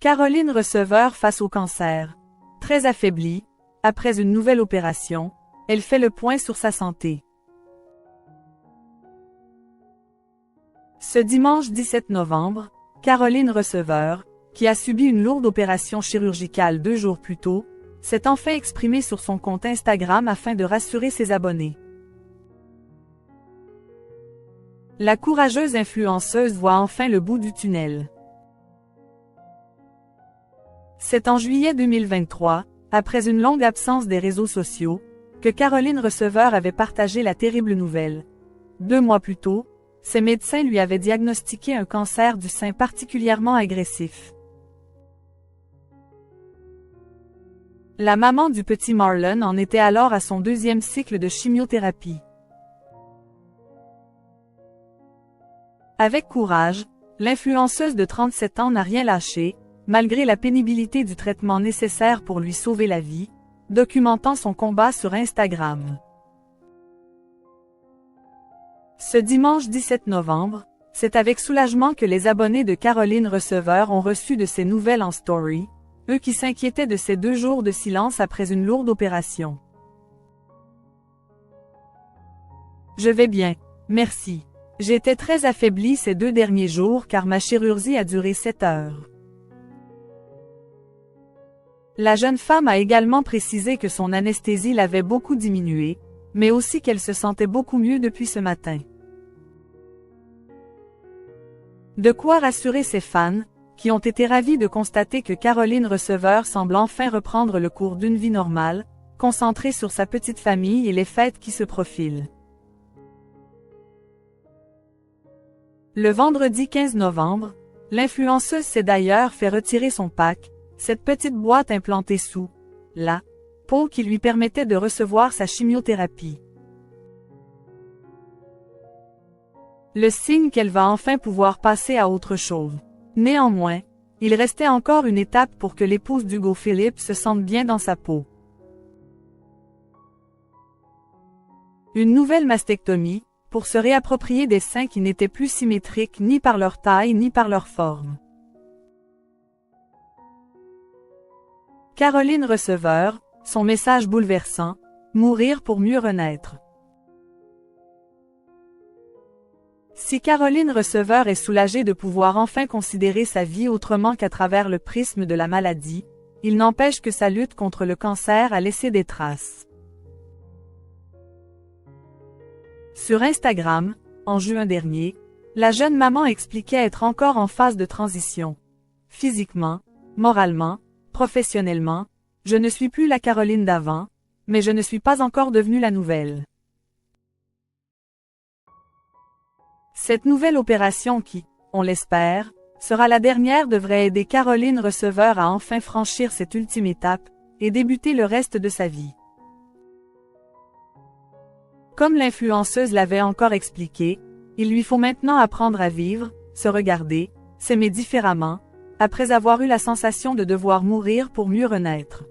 Caroline Receveur face au cancer. Très affaiblie, après une nouvelle opération, elle fait le point sur sa santé. Ce dimanche 17 novembre, Caroline Receveur, qui a subi une lourde opération chirurgicale 2 jours plus tôt, s'est enfin exprimée sur son compte Instagram afin de rassurer ses abonnés. La courageuse influenceuse voit enfin le bout du tunnel. C'est en juillet 2023, après une longue absence des réseaux sociaux, que Caroline Receveur avait partagé la terrible nouvelle. 2 mois plus tôt, ses médecins lui avaient diagnostiqué un cancer du sein particulièrement agressif. La maman du petit Marlon en était alors à son 2e cycle de chimiothérapie. Avec courage, l'influenceuse de 37 ans n'a rien lâché, malgré la pénibilité du traitement nécessaire pour lui sauver la vie, documentant son combat sur Instagram. Ce dimanche 17 novembre, c'est avec soulagement que les abonnés de Caroline Receveur ont reçu de ses nouvelles en story, eux qui s'inquiétaient de ces 2 jours de silence après une lourde opération. Je vais bien, merci. J'étais très affaiblie ces 2 derniers jours car ma chirurgie a duré 7 heures. La jeune femme a également précisé que son anesthésie l'avait beaucoup diminuée, mais aussi qu'elle se sentait beaucoup mieux depuis ce matin. De quoi rassurer ses fans, qui ont été ravis de constater que Caroline Receveur semble enfin reprendre le cours d'une vie normale, concentrée sur sa petite famille et les fêtes qui se profilent. Le vendredi 15 novembre, l'influenceuse s'est d'ailleurs fait retirer son pack, cette petite boîte implantée sous la peau qui lui permettait de recevoir sa chimiothérapie. Le signe qu'elle va enfin pouvoir passer à autre chose. Néanmoins, il restait encore une étape pour que l'épouse d'Hugo Philippe se sente bien dans sa peau. Une nouvelle mastectomie, pour se réapproprier des seins qui n'étaient plus symétriques ni par leur taille ni par leur forme. Caroline Receveur, son message bouleversant, mourir pour mieux renaître. Si Caroline Receveur est soulagée de pouvoir enfin considérer sa vie autrement qu'à travers le prisme de la maladie, il n'empêche que sa lutte contre le cancer a laissé des traces. Sur Instagram, en juin dernier, la jeune maman expliquait être encore en phase de transition. Physiquement, moralement, professionnellement, je ne suis plus la Caroline d'avant, mais je ne suis pas encore devenue la nouvelle. Cette nouvelle opération qui, on l'espère, sera la dernière devrait aider Caroline Receveur à enfin franchir cette ultime étape, et débuter le reste de sa vie. Comme l'influenceuse l'avait encore expliqué, il lui faut maintenant apprendre à vivre, se regarder, s'aimer différemment, après avoir eu la sensation de devoir mourir pour mieux renaître.